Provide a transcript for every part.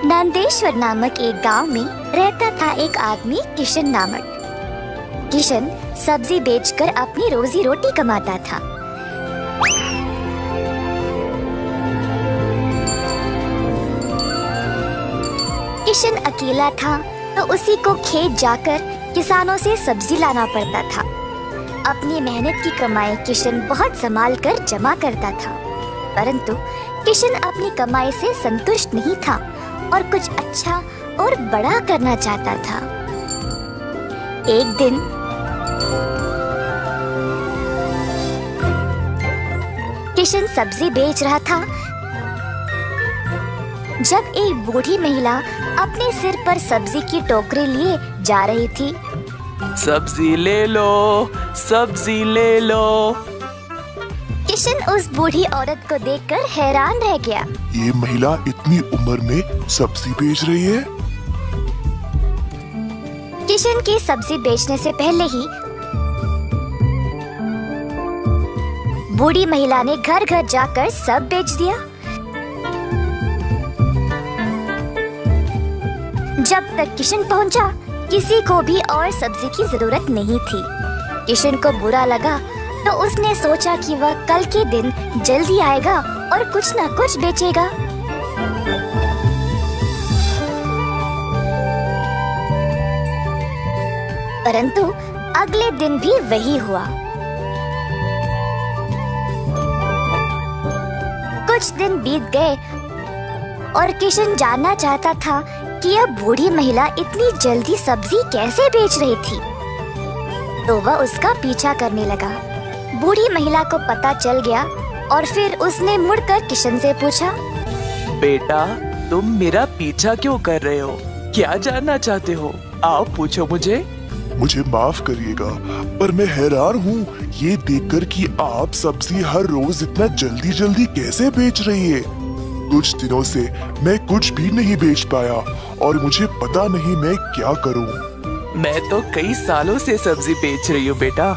नंदेश्वर नामक एक गांव में रहता था एक आदमी किशन नामक। किशन सब्जी बेचकर अपनी रोजी रोटी कमाता था। किशन अकेला था तो उसी को खेत जाकर किसानों से सब्जी लाना पड़ता था। अपनी मेहनत की कमाई किशन बहुत संभाल कर जमा करता था, परंतु किशन अपनी कमाई से संतुष्ट नहीं था और कुछ अच्छा और बड़ा करना चाहता था। एक दिन किशन सब्जी बेच रहा था जब एक बूढ़ी महिला अपने सिर पर सब्जी की टोकरी लिए जा रही थी। सब्जी ले लो, सब्जी ले लो। किशन उस बूढ़ी औरत को देखकर हैरान रह गया। ये महिला इतनी उम्र में सब्जी बेच रही है। किशन की सब्जी बेचने से पहले ही बूढ़ी महिला ने घर घर जाकर सब बेच दिया। जब तक किशन पहुंचा, किसी को भी और सब्जी की जरूरत नहीं थी। किशन को बुरा लगा तो उसने सोचा कि वह कल के दिन जल्दी आएगा और कुछ न कुछ बेचेगा। परंतु अगले दिन भी वही हुआ। कुछ दिन बीत गए और किशन जानना चाहता था कि यह बूढ़ी महिला इतनी जल्दी सब्जी कैसे बेच रही थी, तो वह उसका पीछा करने लगा। बूढ़ी महिला को पता चल गया और फिर उसने मुड़कर किशन से पूछा, बेटा, तुम मेरा पीछा क्यों कर रहे हो? क्या जानना चाहते हो? आप पूछो मुझे। मुझे माफ करिएगा, पर मैं हैरान हूँ ये देखकर कि आप सब्जी हर रोज इतना जल्दी जल्दी कैसे बेच रही है। कुछ दिनों से मैं कुछ भी नहीं बेच पाया और मुझे पता नहीं मैं क्या करूँ। मैं तो कई सालों से सब्जी बेच रही हूँ बेटा,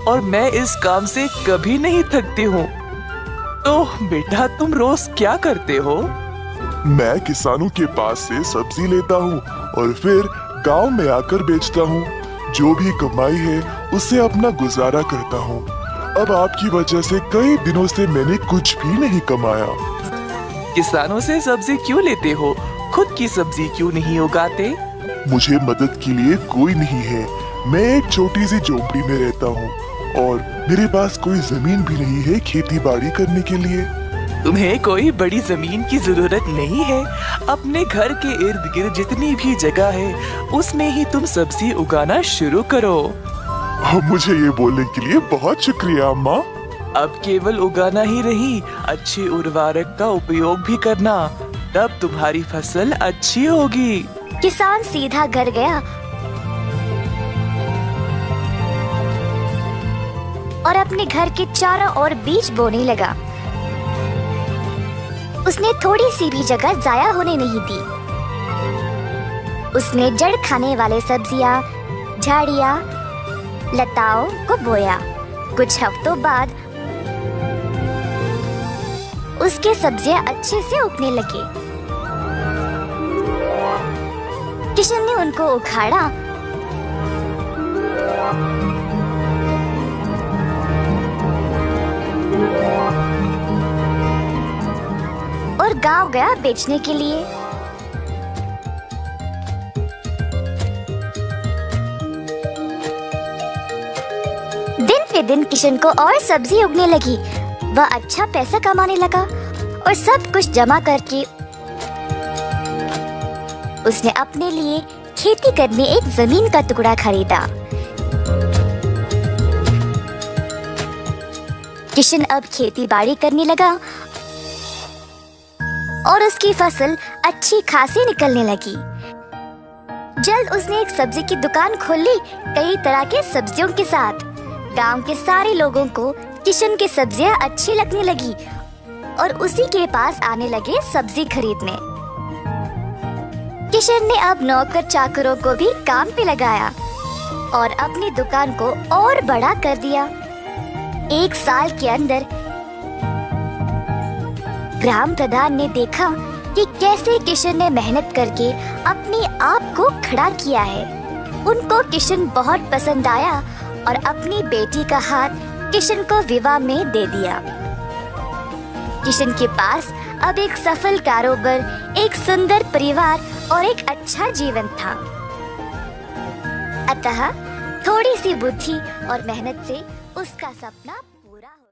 और मैं इस काम से कभी नहीं थकती हूँ। तो बेटा, तुम रोज क्या करते हो? मैं किसानों के पास से सब्जी लेता हूँ और फिर गांव में आकर बेचता हूँ। जो भी कमाई है उससे अपना गुजारा करता हूँ। अब आपकी वजह से कई दिनों से मैंने कुछ भी नहीं कमाया। किसानों से सब्जी क्यों लेते हो? खुद की सब्जी क्यों नहीं उगाते? मुझे मदद के लिए कोई नहीं है। मैं एक छोटी सी झोपड़ी में रहता हूँ और मेरे पास कोई जमीन भी नहीं है खेती बाड़ी करने के लिए। तुम्हें कोई बड़ी जमीन की जरूरत नहीं है। अपने घर के इर्द गिर्द जितनी भी जगह है उसमें ही तुम सब्जी उगाना शुरू करो। मुझे ये बोलने के लिए बहुत शुक्रिया अम्मा। अब केवल उगाना ही नहीं, अच्छे उर्वरक का उपयोग भी करना, तब तुम्हारी फसल अच्छी होगी। किसान सीधा घर गया और अपने घर के चारों ओर बीज बोने लगा। उसने थोड़ी सी भी जगह जाया होने नहीं दी। उसने जड़ खाने वाले सब्जियां, झाड़ियां, लताओं को बोया। कुछ हफ्तों बाद उसके सब्जियां अच्छे से उगने लगे। किशन ने उनको उखाड़ा और गांव गया बेचने के लिए। दिन पे दिन किशन को और सब्जी उगने लगी। वह अच्छा पैसा कमाने लगा और सब कुछ जमा करके उसने अपने लिए खेती करने एक जमीन का टुकड़ा खरीदा। किशन अब खेती बाड़ी करने लगा और उसकी फसल अच्छी खासी निकलने लगी। जल्द उसने एक सब्जी की दुकान खोल ली, कई तरह के सब्जियों के साथ। गांव के सारे लोगों को किशन की सब्जियां अच्छी लगने लगी और उसी के पास आने लगे सब्जी खरीदने। किशन ने अब नौकर चाकरों को भी काम पे लगाया और अपनी दुकान को और बड़ा कर दिया। एक साल के अंदर ग्राम प्रधान ने देखा कि कैसे किशन ने मेहनत करके अपने आप को खड़ा किया है। उनको किशन बहुत पसंद आया और अपनी बेटी का हाथ किशन को विवाह में दे दिया। किशन के पास अब एक सफल कारोबार, एक सुंदर परिवार और एक अच्छा जीवन था। अतः थोड़ी सी बुद्धि और मेहनत से उसका सपना